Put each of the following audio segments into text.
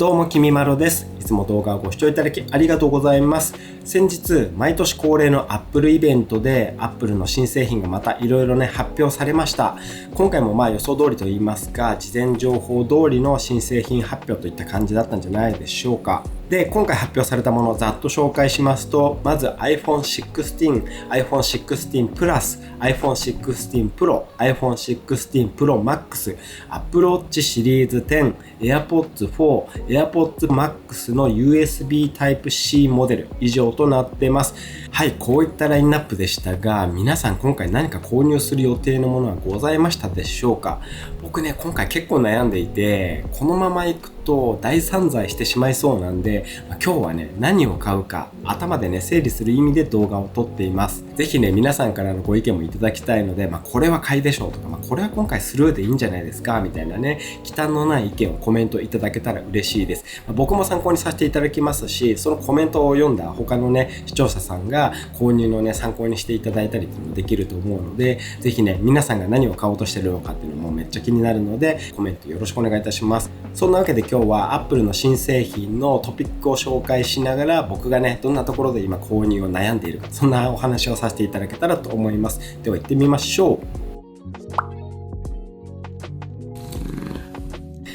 どうもきみまろです。いつも動画をご視聴いただきありがとうございます。先日毎年恒例のアップルイベントでアップルの新製品がまたいろいろ発表されました。今回も予想通りと言いますか、事前情報通りの新製品発表といった感じだったんじゃないでしょうか。で、今回発表されたものをざっと紹介しますと、まず iPhone 16、iPhone 16 Plus、iPhone 16 Pro、iPhone 16 Pro Max、Apple Watch シリーズ10、AirPods 4、AirPods Max の USB Type-C モデル以上となっています。はい、こういったラインナップでしたが、皆さん今回何か購入する予定のものはございましたでしょうか。僕ね、今回結構悩んでいて、このまま行くと大散財してしまいそうなんで、今日はね、何を買うか頭でね整理する意味で動画を撮っています。ぜひね、皆さんからのご意見もいただきたいので、これは買いでしょうとか、これは今回スルーでいいんじゃないですかみたいなね、忌憚のない意見をコメントいただけたら嬉しいです。僕も参考にさせていただきますし、そのコメントを読んだ他のね視聴者さんが購入のね参考にしていただいたりっていうのもできると思うので、ぜひね、皆さんが何を買おうとしてるのかっていうのもめっちゃ気になるので、コメントよろしくお願いいたします。そんなわけで今日は Apple の新製品のトピックを紹介しながら、僕がねどんなところで今購入を悩んでいるか、そんなお話をさせていただけたらと思います。では行ってみましょう。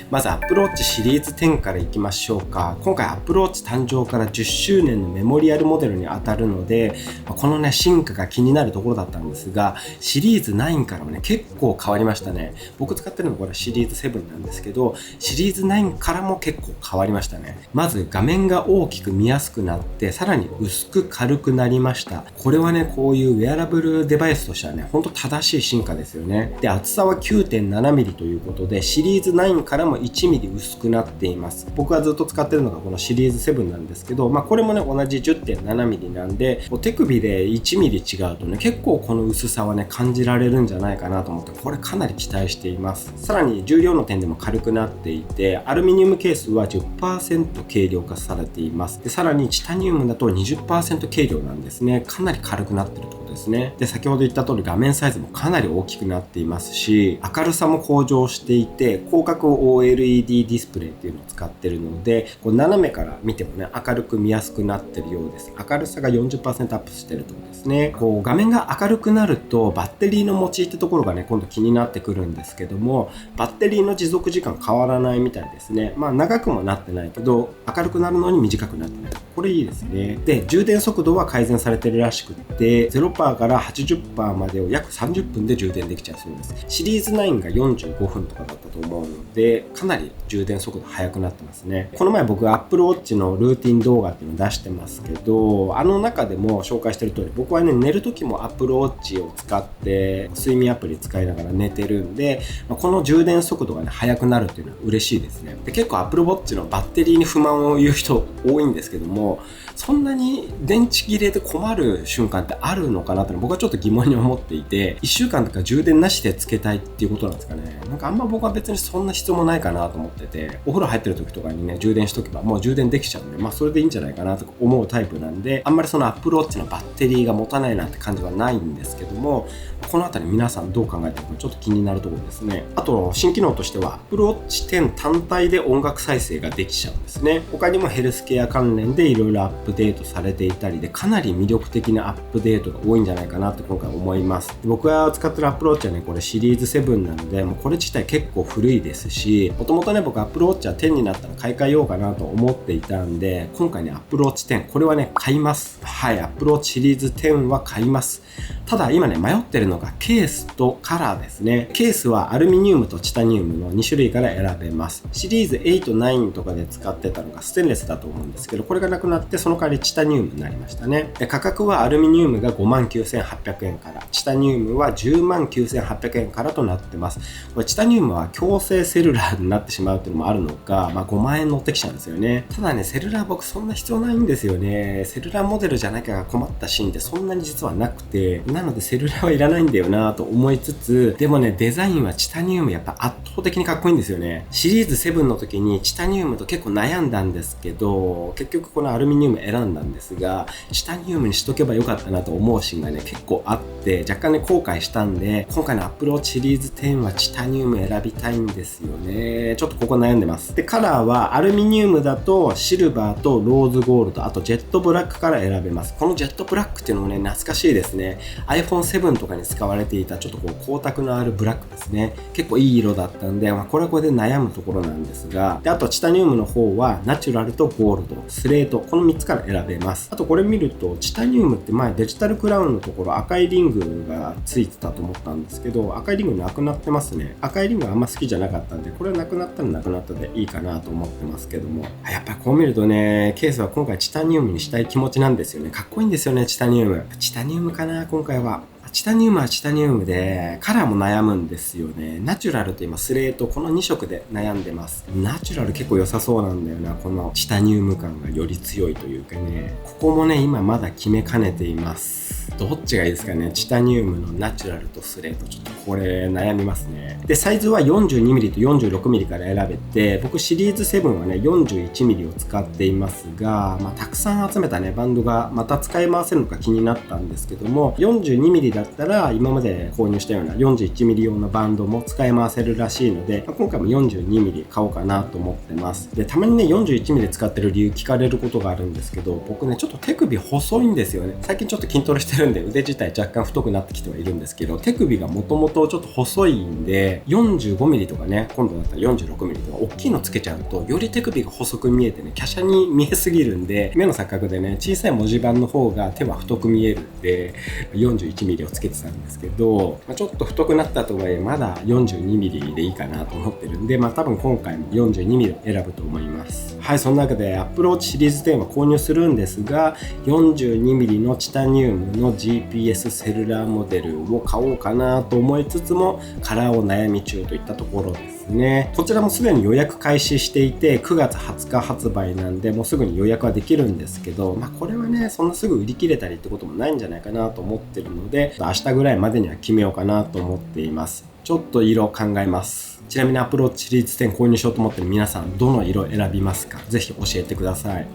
まず Apple Watch シリーズ10からいきましょうか。今回 Apple Watch 誕生から10周年のメモリアルモデルに当たるので、このね進化が気になるところだったんですが、シリーズ9からはね結構変わりましたね。僕使ってるのはこれシリーズ7なんですけど、シリーズ9からも結構変わりましたね。まず画面が大きく見やすくなって、さらに薄く軽くなりました。これはね、こういうウェアラブルデバイスとしてはね、ほんと正しい進化ですよね。で、厚さは 9.7mm ということで、シリーズ9からも1ミリ薄くなっています。僕がずっと使ってるのがこのシリーズ7なんですけど、これもね同じ 10.7mm なんで、手首で1ミリ違うとね、結構この薄さはね感じられるんじゃないかなと思って、これかなり期待しています。さらに重量の点でも軽くなっていて、アルミニウムケースは 10% 軽量化されています。で、さらにチタニウムだと 20% 軽量なんですね。かなり軽くなってるとですね。で、先ほど言った通り画面サイズもかなり大きくなっていますし、明るさも向上していて、広角 OLED ディスプレイっていうのを使ってるので、こう斜めから見てもね明るく見やすくなってるようです。明るさが 40% アップしてるとですね。こう画面が明るくなるとバッテリーの持ちってところがね今度気になってくるんですけども、バッテリーの持続時間変わらないみたいですね。長くもなってないけど明るくなるのに短くなってない。これいいですね。で、充電速度は改善されてるらしくって、0% から 80% までを約30分で充電できちゃうそうです。シリーズ9が45分とかだったと思うので、かなり充電速度速くなってますね。この前僕 Apple Watch のルーティン動画っていうのを出してますけど、あの中でも紹介してる通り、僕はね寝る時も Apple Watch を使って睡眠アプリ使いながら寝てるんで、この充電速度がね速くなるっていうのは嬉しいですね。で、結構 Apple Watch のバッテリーに不満を言う人多いんですけども、そんなに電池切れで困る瞬間ってあるのかなって僕はちょっと疑問に思っていて、1週間とか充電なしでつけたいっていうことなんですかね。あんま僕は別にそんな必要もないかなと思ってて、お風呂入ってる時とかにね充電しとけばもう充電できちゃうんで、それでいいんじゃないかなと思うタイプなんで、あんまりその Apple Watch のバッテリーが持たないなんて感じはないんですけども、このあたり皆さんどう考えてるかちょっと気になるところですね。あと新機能としては Apple Watch 10単体で音楽再生ができちゃうんですね。他にもヘルスケア関連でいろいろアップデートされていたりで、かなり魅力的なアップデートが多いんじゃないかなって今回思います。僕が使ってる Apple Watch はねこれシリーズ7なので、もうこれ自体結構古いですし、もともとね僕 Apple Watch は10になったら買い替えようかなと思っていたんで、今回ね Apple Watch 10これはね買います。はい、Apple Watch シリーズ10は買います。ただ今ね迷ってるのがケースとカラーですね。ケースはアルミニウムとチタニウムの2種類から選べます。シリーズ8、9とかで使ってたのがステンレスだと思うんですけど、これがなくなってその代わりチタニウムになりましたね。で、価格はアルミニウムが 59,800 円から、チタニウムは 109,800 円からとなってます。これチタニウムは強制セルラーになってしまうっていうのもあるのか、5万円乗ってきちゃうんですよね。ただね、セルラー僕そんな必要ないんですよね。セルラーモデルじゃなきゃ困ったシーンってそんなに実はなくて、なのでセルラーはいらないんだよなと思いつつ、でもね、デザインはチタニウムやっぱ圧倒的にかっこいいんですよね。シリーズ7の時にチタニウムと結構悩んだんですけど、結局このアルミニウム選んだんですが、チタニウムにしとけばよかったなと思うし心がね結構あって若干ね後悔したんで、今回の Apple Watch シリーズ10はチタニウム選びたいんですよね。ちょっとここ悩んでます。でカラーはアルミニウムだとシルバーとローズゴールド、あとジェットブラックから選べます。このジェットブラックっていうのもね懐かしいですね。 iPhone7 とかに使われていたちょっとこう光沢のあるブラックですね。結構いい色だったんで、これはこれで悩むところなんですが、であとチタニウムの方はナチュラルとゴールド、スレート、この3つから選べます。あとこれ見るとチタニウムって前デジタルクラウンのところ赤いリングがついてたと思ったんですけど、赤いリングなくなってますね。赤いリングはあんま好きじゃなかったんで、これはなくなったらなくなったでいいかなと思ってますけども、やっぱりこう見るとねケースは今回チタニウムにしたい気持ちなんですよね。かっこいいんですよねチタニウム。チタニウムかな今回は。チタニウムはチタニウムでカラーも悩むんですよね。ナチュラルと今スレート、この2色で悩んでます。ナチュラル結構良さそうなんだよな。このチタニウム感がより強いというかね、ここもね今まだ決めかねています。どっちがいいですかね。チタニウムのナチュラルとスレート、ちょっとこれ悩みますね。でサイズは 42mm と 46mm から選べて、僕シリーズ7はね 41mm を使っていますが、たくさん集めたねバンドがまた使い回せるのか気になったんですけども、 42mm だったら今まで購入したような 41mm 用のバンドも使い回せるらしいので、今回も 42mm 買おうかなと思ってます。でたまにね 41mm 使ってる理由聞かれることがあるんですけど、僕ねちょっと手首細いんですよね。最近ちょっと筋トレしてるんで腕自体若干太くなってきてはいるんですけど、手首がもともとちょっと細いんで 45mm とかね、今度だったら 46mm とか大きいのつけちゃうとより手首が細く見えてね華奢に見えすぎるんで、目の錯覚でね小さい文字盤の方が手は太く見えるんで 41mm をつけてたんですけど、ちょっと太くなったとはいえまだ 42mm でいいかなと思ってるんで、多分今回も 42mm を選ぶと思います。はい、その中で Apple Watch シリーズ10は購入するんですが、 42mm のチタニウムの GPS セルラーモデルを買おうかなと思いつつもカラーを悩み中といったところですね。こちらもすでに予約開始していて9月20日発売なんで、もうすぐに予約はできるんですけど、これはねそんなすぐ売り切れたりってこともないんじゃないかなと思ってるので、明日ぐらいまでには決めようかなと思っています。ちょっと色考えます。ちなみに Apple Watch シリーズ10購入しようと思ってる皆さん、どの色選びますか？ぜひ教えてください。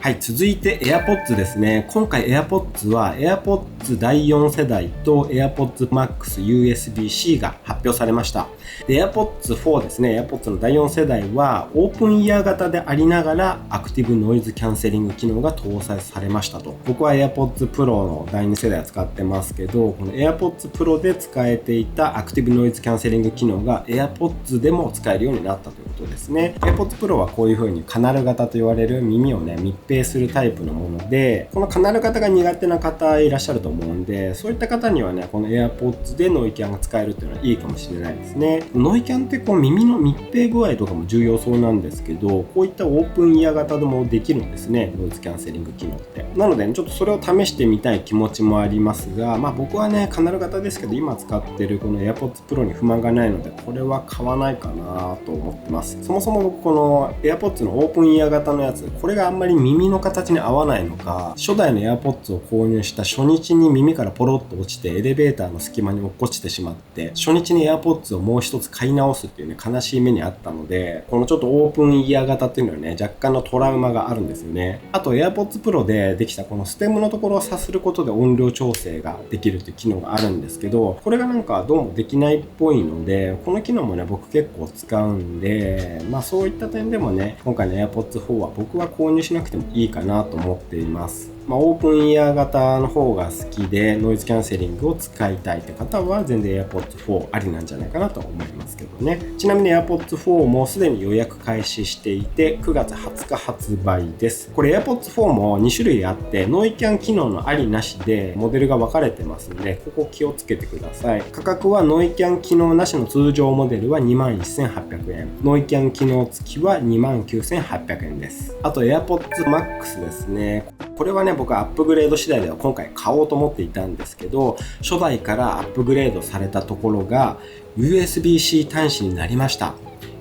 はい、続いて AirPods ですね。今回 AirPods は AirPods 第4世代と AirPods Max USB-C が発表されました。で AirPods 4ですね。 AirPods の第4世代はオープンイヤー型でありながらアクティブノイズキャンセリング機能が搭載されましたと。僕は AirPods Pro の第2世代を使ってますけど、この AirPods Pro で使えていたアクティブノイズキャンセリング機能が AirPods でも使えるようになったということですね。 AirPods Pro はこういう風にカナル型と言われる耳をね密閉するタイプのもので、このカナル型が苦手な方いらっしゃると思うんで、そういった方にはねこの AirPods でノイキャンが使えるっていうのはいいかもしれないですね。ノイキャンってこう耳の密閉具合とかも重要そうなんですけど、こういったオープンイヤー型でもできるんですね、ノイズキャンセリング機能って。なので、ちょっとそれを試してみたい気持ちもありますが、僕はねカナル型ですけど今使ってるこの AirPods Pro に不満がないので、これは買わないかなと思ってます。そもそも僕この AirPods のオープンイヤー型のやつ、これがあんまり耳の形に合わないのか、初代の AirPods を購入した初日に耳からポロッと落ちてエレベーターの隙間に落っこちてしまって、初日に AirPods をもう一つ買い直すっていうね悲しい目にあったので、このちょっとオープンイヤー型っていうのはね若干のトラウマがあるんですよね。あと AirPods Pro でできたこのステムのところをさすることで音量調整ができるっていう機能があるんですけど、これがなんかどうもできないっぽいので、この機能もね僕結構使うんで、そういった点でもね今回の AirPods 4は僕は購入しなくてもいいかなと思っています。オープンイヤー型の方が好きでノイズキャンセリングを使いたいって方は全然 AirPods 4ありなんじゃないかなと思いますけどね。ちなみに AirPods 4もすでに予約開始していて9月20日発売です。これ AirPods 4も2種類あってノイキャン機能のありなしでモデルが分かれてますので、ここ気をつけてください。価格はノイキャン機能なしの通常モデルは 21,800 円、ノイキャン機能付きは 29,800 円です。あと AirPods Max ですね。これはね僕はアップグレード次第では今回買おうと思っていたんですけど、初代からアップグレードされたところが USB-C 端子になりました。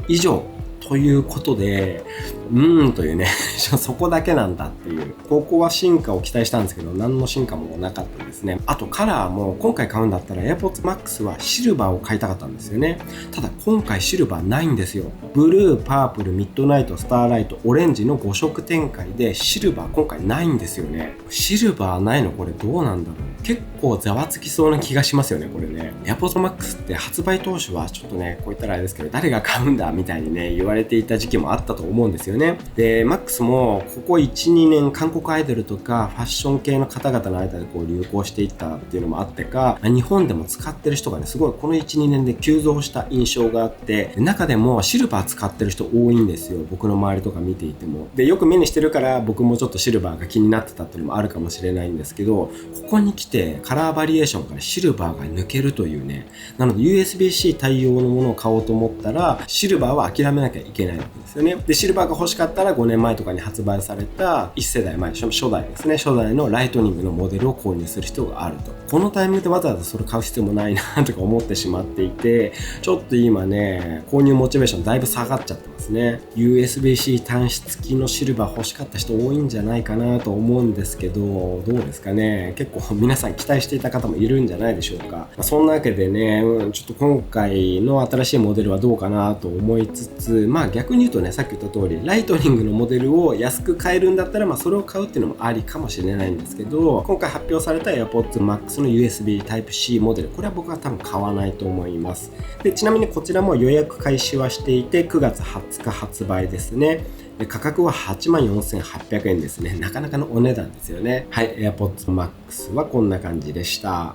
以上ということで、というね、そこだけなんだっていう。ここは進化を期待したんですけど、何の進化もなかったですね。あとカラーも今回買うんだったら AirPods Max はシルバーを買いたかったんですよね。ただ今回シルバーないんですよ。ブルー、パープル、ミッドナイト、スターライト、オレンジの5色展開でシルバー今回ないんですよね。シルバーないのこれどうなんだろう。結構ざわつきそうな気がしますよね、これね。AirPods Max って発売当初はちょっとね、こう言ったらあれですけど、誰が買うんだみたいにね、言われていた時期もあったと思うんですよね。で、Max もここ1、2年韓国アイドルとかファッション系の方々の間でこう流行していったっていうのもあってか、日本でも使ってる人がね、すごいこの1、2年で急増した印象があって、中でもシルバー使ってる人多いんですよ。僕の周りとか見ていても。で、よく目にしてるから僕もちょっとシルバーが気になってたっていうのもあるかもしれないんですけど、ここに来てカラーバリエーションからシルバーが抜けるというね。なので USB-C 対応のものを買おうと思ったら、シルバーは諦めなきゃいけないわけですよね。で、シルバーが欲しかったら5年前とかに発売された1世代前、初代ですね。初代のライトニングのモデルを購入する必要があると。このタイミングでわざわざそれ買う必要もないなとか思ってしまっていて、ちょっと今ね、購入モチベーションだいぶ下がっちゃってますね。USB-C 端子付きのシルバー欲しかった人多いんじゃないかなと思うんですけど、どうですかね。結構皆さん期待していた方もいるんじゃないでしょうか。そんなわけでね、ちょっと今回の新しいモデルはどうかなと思いつつ、逆に言うとね、さっき言った通り、ライトニングのモデルを安く買えるんだったら、それを買うっていうのもありかもしれないんですけど、今回発表された AirPods Max の USB Type-C モデル、これは僕は多分買わないと思います。で、ちなみにこちらも予約開始はしていて、9月20日発売ですね。で、価格は 84,800 円ですね。なかなかのお値段ですよね。はい、AirPods Max はこんな感じでした。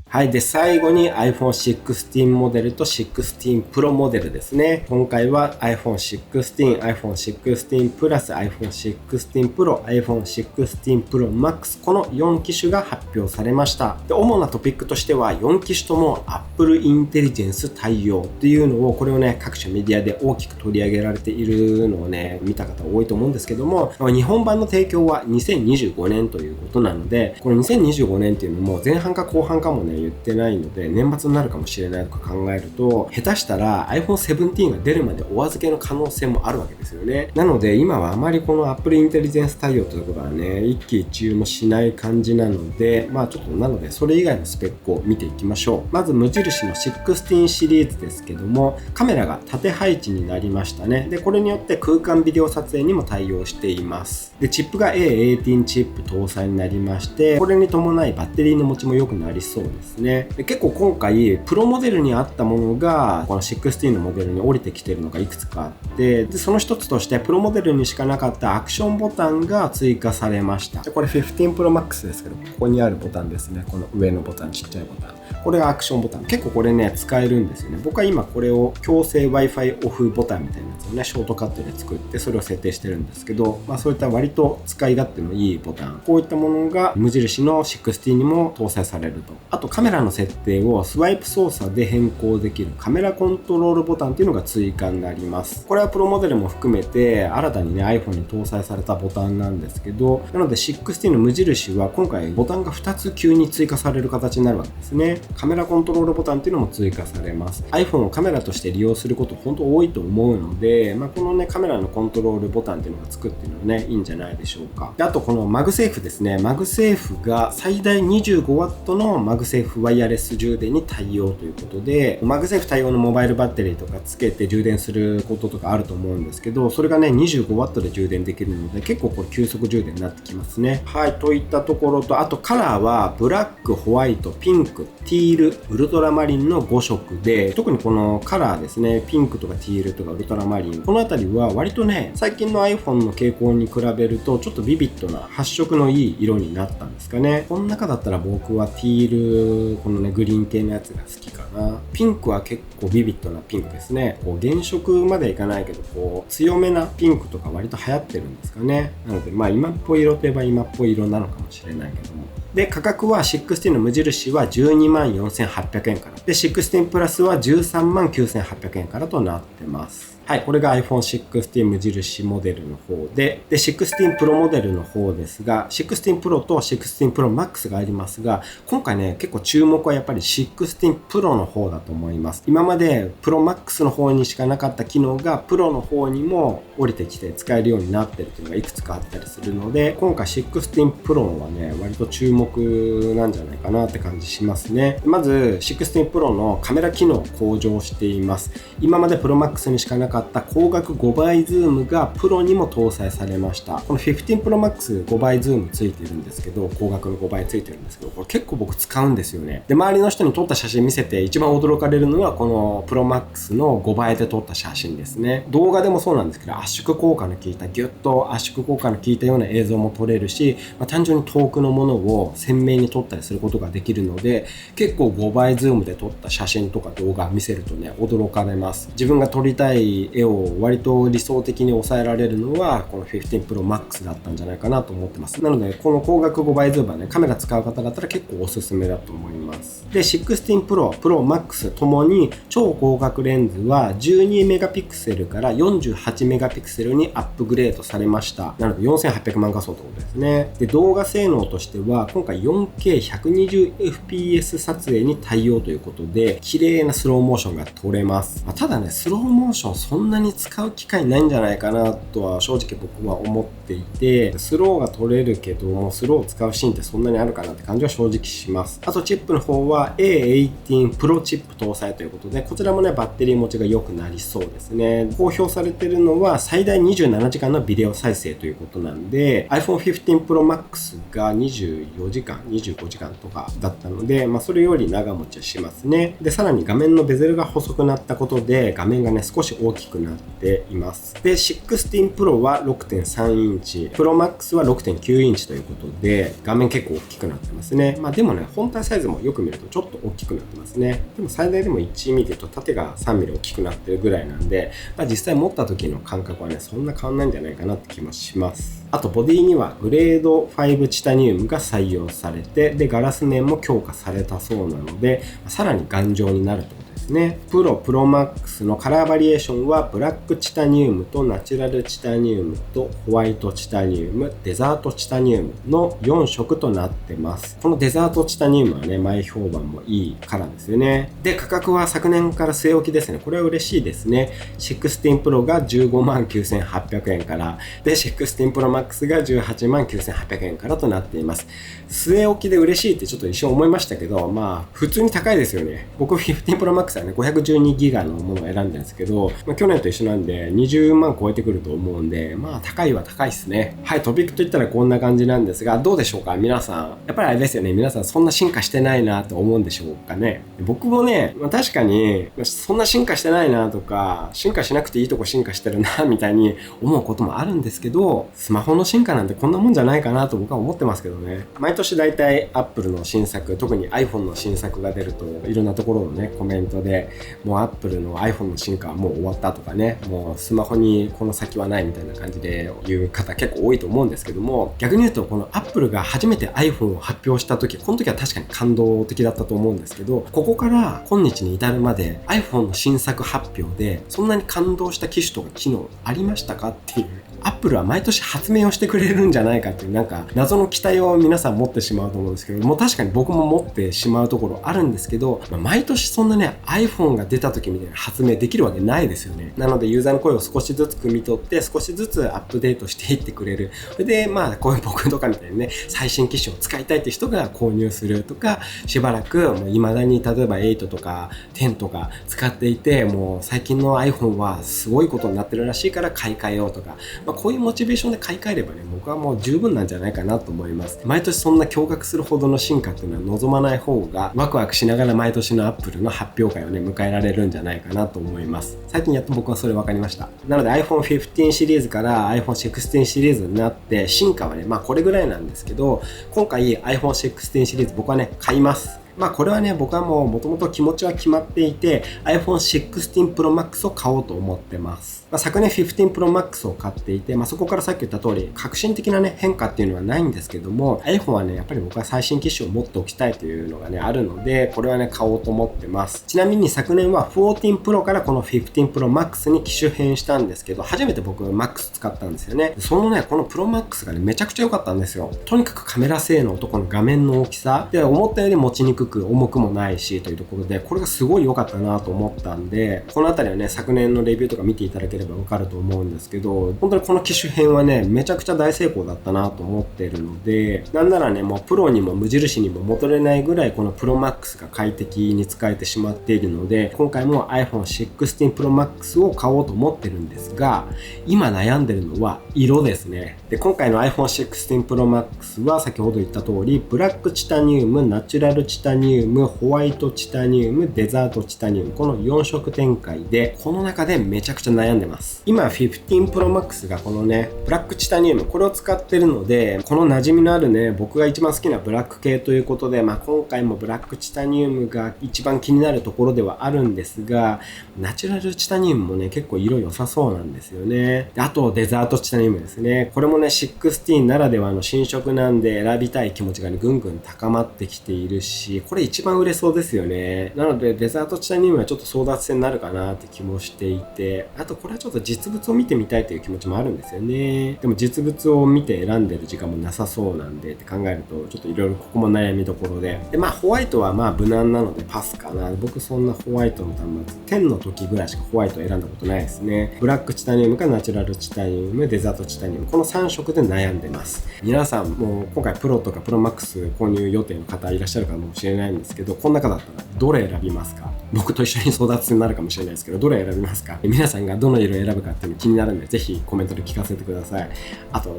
はい。で、最後に iPhone 16モデルと16 Pro モデルですね。今回は iPhone 16、iPhone 16 Plus、iPhone 16 Pro、iPhone 16 Pro Max、この4機種が発表されました。で、主なトピックとしては4機種とも Apple Intelligence 対応っていうのを、これをね、各種メディアで大きく取り上げられているのをね、見た方多いと思うんですけども、日本版の提供は2025年ということなので、この2025年っていうのも前半か後半かもね、言ってないので、年末になるかもしれないとか考えると、下手したら iPhone 17が出るまでお預けの可能性もあるわけですよね。なので今はあまりこの Apple Intelligence 対応というところはね、一喜一憂もしない感じなので、ちょっとなのでそれ以外のスペックを見ていきましょう。まず無印の16シリーズですけども、カメラが縦配置になりましたね。で、これによって空間ビデオ撮影にも対応しています。で、チップが A18 チップ搭載になりまして、これに伴いバッテリーの持ちも良くなりそうですね。で、結構今回プロモデルにあったものがこの16のモデルに降りてきてるのがいくつかあって、でその一つとしてプロモデルにしかなかったアクションボタンが追加されました。で、これ15 Pro Max ですけど、ここにあるボタンですね。この上のボタン、ちっちゃいボタン、これがアクションボタン。結構これね、使えるんですよね。僕は今これを強制 Wi-Fi オフボタンみたいなやつをね、ショートカットで作ってそれを設定してるんですけど、そういった割と使い勝手のいいボタン、こういったものが無印の16にも搭載されると。あとカメラの設定をスワイプ操作で変更できるカメラコントロールボタンっていうのが追加になります。これはプロモデルも含めて新たにね iPhone に搭載されたボタンなんですけど、なので16の無印は今回ボタンが2つ急に追加される形になるわけですね。カメラコントロールボタンっていうのも追加されます。 iPhone をカメラとして利用すること本当多いと思うので、このねカメラのコントロールボタンっていうのがつくっていうのはね、いいんじゃないでしょうか。で、あとこのマグセーフですね。マグセーフが最大 25W のマグセーフワイヤレス充電に対応ということで、マグセーフ対応のモバイルバッテリーとかつけて充電することとかあると思うんですけど、それがね 25W で充電できるので、結構これ急速充電になってきますね。はい、といったところと、あとカラーはブラック、ホワイト、ピンク、ティール、ウルトラマリンの5色で、特にこのカラーですね、ピンクとかティールとかウルトラマリン、このあたりは割とね、最近の iPhone の傾向に比べるとちょっとビビッドな発色のいい色になったんですかね。この中だったら僕はティール、このねグリーン系のやつが好きかな。ピンクは結構ビビッドなピンクですね。こう原色までいかないけど、こう強めなピンクとか割と流行ってるんですかね。なので今っぽい色といえば今っぽい色なのかもしれないけども。で、価格は16の無印は 124,800 円から。で、16プラスは 139,800 円からとなってます。はい、これが iPhone 16無印モデルの方で、16 Pro モデルの方ですが、16 Pro と16 Pro Max がありますが、今回ね、結構注目はやっぱり16 Pro の方だと思います。今まで Pro Max の方にしかなかった機能が Pro の方にも降りてきて使えるようになってるというのがいくつかあったりするので、今回16 Pro はね、割と注目なんじゃないかなって感じしますね。まず16 Pro のカメラ機能向上しています。今まで Pro Max にしかなかった光学5倍ズームがプロにも搭載されました。この15 Pro Max 5倍ズームついてるんですけど、光学の5倍ついてるんですけど、これ結構僕使うんですよね。で、周りの人に撮った写真見せて一番驚かれるのはこの Pro Max の5倍で撮った写真ですね。動画でもそうなんですけど、圧縮効果の効いた、ギュッと圧縮効果の効いたような映像も撮れるし、単純に遠くのものを鮮明に撮ったりすることができるので、結構5倍ズームで撮った写真とか動画見せるとね、驚かれます。自分が撮りたい絵を割と理想的に抑えられるのはこの15 Pro Max だったんじゃないかなと思ってます。なのでこの光学5倍ズームはね、カメラ使う方だったら結構おすすめだと思います。で、16 Pro、Pro Max ともに超広角レンズは12メガピクセルから48メガピクセルにアップグレードされました。なので4800万画素ということですね。で、動画性能としては今回 4K120fps 撮影に対応ということで、綺麗なスローモーションが撮れます。ただね、スローモーションそんなに使う機会ないんじゃないかなとは正直僕は思っていて、スローが撮れるけどもスローを使うシーンってそんなにあるかなって感じは正直します。あとチップの方は A18 Pro チップ搭載ということで、こちらもねバッテリー持ちが良くなりそうですね。公表されてるのは最大27時間のビデオ再生ということなんで、 iPhone 15 Pro Max が24時間25時間とかだったので、それより長持ちはしますね。で、さらに画面のベゼルが細くなったことで画面がね少し大きくなっています。で、16 Pro は 6.3 インチ、Pro Max は 6.9 インチということで、画面結構大きくなってますね。でもね、本体サイズもよく見るとちょっと大きくなってますね。でも最大でも1ミリと縦が3ミリ大きくなってるぐらいなんで、実際持った時の感覚はね、そんな変わんないんじゃないかなって気もします。あとボディにはグレード5チタニウムが採用されて、で、ガラス面も強化されたそうなので、さらに頑丈になるとですね。プロマックスのカラーバリエーションはブラックチタニウムとナチュラルチタニウムとホワイトチタニウム、デザートチタニウムの4色となってます。このデザートチタニウムはね、前評判もいいカラーですよね。で、価格は昨年から据え置きですね。これは嬉しいですね。16 Pro が15万9800円から、で、16 Pro Max が18万9800円からとなっています。据え置きで嬉しいってちょっと一瞬思いましたけど、普通に高いですよね。僕15 Pro Max はね、512ギガのものを選んだんですけど、去年と一緒なんで20万超えてくると思うんで、高いは高いですね。はい、トピックといったらこんな感じなんですが、どうでしょうか皆さん。やっぱりあれですよね、皆さんそんな進化してないなと思うんでしょうかね。僕もね、確かにそんな進化してないなとか、進化しなくていいとこ進化してるなみたいに思うこともあるんですけど、スマホの進化なんてこんなもんじゃないかなと僕は思ってますけどね。毎年だいたい Apple の新作、特に iPhone の新作が出ると、いろんなところのね、コメントで、もう Apple の iPhone の進化はもう終わったとかね、もうスマホにこの先はないみたいな感じで言う方結構多いと思うんですけども、逆に言うとこの Apple が初めて iPhone を発表した時、この時は確かに感動的だったと思うんですけど、ここから今日に至るまで iPhone の新作発表でそんなに感動した機種とか機能ありましたかっていう、アップルは毎年発明をしてくれるんじゃないかっていうなんか謎の期待を皆さん持ってしまうと思うんですけども、確かに僕も持ってしまうところあるんですけど、毎年そんなね iPhone が出た時みたいな発明できるわけないですよね。なのでユーザーの声を少しずつ汲み取って少しずつアップデートしていってくれる。それでこういう僕とかみたいにね、最新機種を使いたいって人が購入するとか、しばらくもう未だに例えば8とか10とか使っていて、もう最近の iPhone はすごいことになってるらしいから買い替えようとか、こういうモチベーションで買い替えればね、僕はもう十分なんじゃないかなと思います。毎年そんな驚愕するほどの進化っていうのは望まない方が、ワクワクしながら毎年の Apple の発表会をね迎えられるんじゃないかなと思います。最近やっと僕はそれ分かりました。なので iPhone 15シリーズから iPhone 16シリーズになって進化はねこれぐらいなんですけど、今回 iPhone 16シリーズ僕はね買います。これはね、僕はもともと気持ちは決まっていて iPhone 16 Pro Max を買おうと思ってます。昨年15 Pro Max を買っていて、そこからさっき言った通り革新的なね変化っていうのはないんですけども、 iPhone はねやっぱり僕は最新機種を持っておきたいというのがねあるので、これはね買おうと思ってます。ちなみに昨年は14 Pro からこの15 Pro Max に機種変したんですけど、初めて僕 Max 使ったんですよね。そのねこの Pro Max がねめちゃくちゃ良かったんですよ。とにかくカメラ性能とこの画面の大きさで、思ったより持ちにくく重くもないしというところで、これがすごい良かったなと思ったんで、このあたりはね昨年のレビューとか見ていただければ分かると思うんですけど、本当にこの機種変はねめちゃくちゃ大成功だったなと思ってるので、なんならねもうプロにも無印にも戻れないぐらいこの Pro Max が快適に使えてしまっているので、今回も iPhone 16 Pro Max を買おうと思ってるんですが、今悩んでるのは色ですね。で今回の iPhone 16 Pro Max は先ほど言った通りブラックチタニウム、ナチュラルチタニウム、ホワイトチタニウム、デザートチタニウム、この4色展開で、この中でめちゃくちゃ悩んでます。今15 Pro Max がこのねブラックチタニウム、これを使ってるので、この馴染みのあるね僕が一番好きなブラック系ということで、今回もブラックチタニウムが一番気になるところではあるんですが、ナチュラルチタニウムもね結構色良さそうなんですよね。であとデザートチタニウムですね。これもね16ならではの新色なんで、選びたい気持ちがねぐんぐん高まってきているし、これ一番売れそうですよね。なのでデザートチタニウムはちょっと争奪戦になるかなって気もしていて、あとこれはちょっと実物を見てみたいという気持ちもあるんですよね。でも実物を見て選んでる時間もなさそうなんでって考えると、ちょっといろいろここも悩みどころで、ホワイトは無難なのでパスかな。僕そんなホワイトの端末10の時ぐらいしかホワイトを選んだことないですね。ブラックチタニウムかナチュラルチタニウム、デザートチタニウム、この3色で悩んでます。皆さんもう今回プロとかプロマックス購入予定の方いらっしゃるかもしれないんですけど、この中だったらどれ選びますか？僕と一緒に争奪戦になるかもしれないですけど、どれ選びますか？皆さんがどの色を選ぶかっていうの気になるんで、ぜひコメントで聞かせてください。あと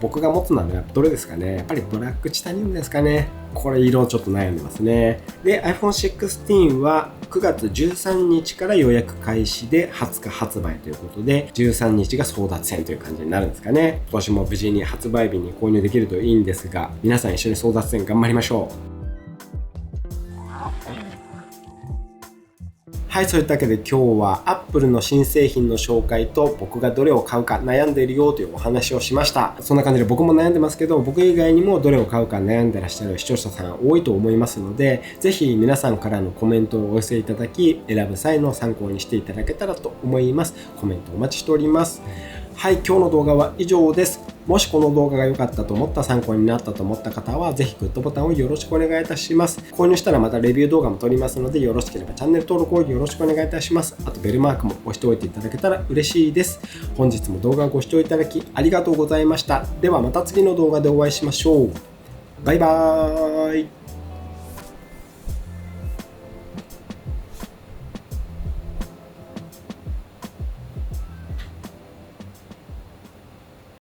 僕が持つのはねどれですかね。やっぱりブラックチタニウムですかね。これ色ちょっと悩んでますね。で iPhone 16は9月13日から予約開始で20日発売ということで、13日が争奪戦という感じになるんですかね。今年も無事に発売日に購入できるといいんですが、皆さん一緒に争奪戦頑張りましょう。はい、そういったわけで今日は Apple の新製品の紹介と、僕がどれを買うか悩んでいるよというお話をしました。そんな感じで僕も悩んでますけど、僕以外にもどれを買うか悩んでらっしゃる視聴者さん多いと思いますので、ぜひ皆さんからのコメントをお寄せいただき、選ぶ際の参考にしていただけたらと思います。コメントお待ちしております。はい、今日の動画は以上です。もしこの動画が良かったと思った、参考になったと思った方は、ぜひグッドボタンをよろしくお願いいたします。購入したらまたレビュー動画も撮りますので、よろしければチャンネル登録をよろしくお願いいたします。あとベルマークも押しておいていただけたら嬉しいです。本日も動画をご視聴いただきありがとうございました。ではまた次の動画でお会いしましょう。バイバーイ。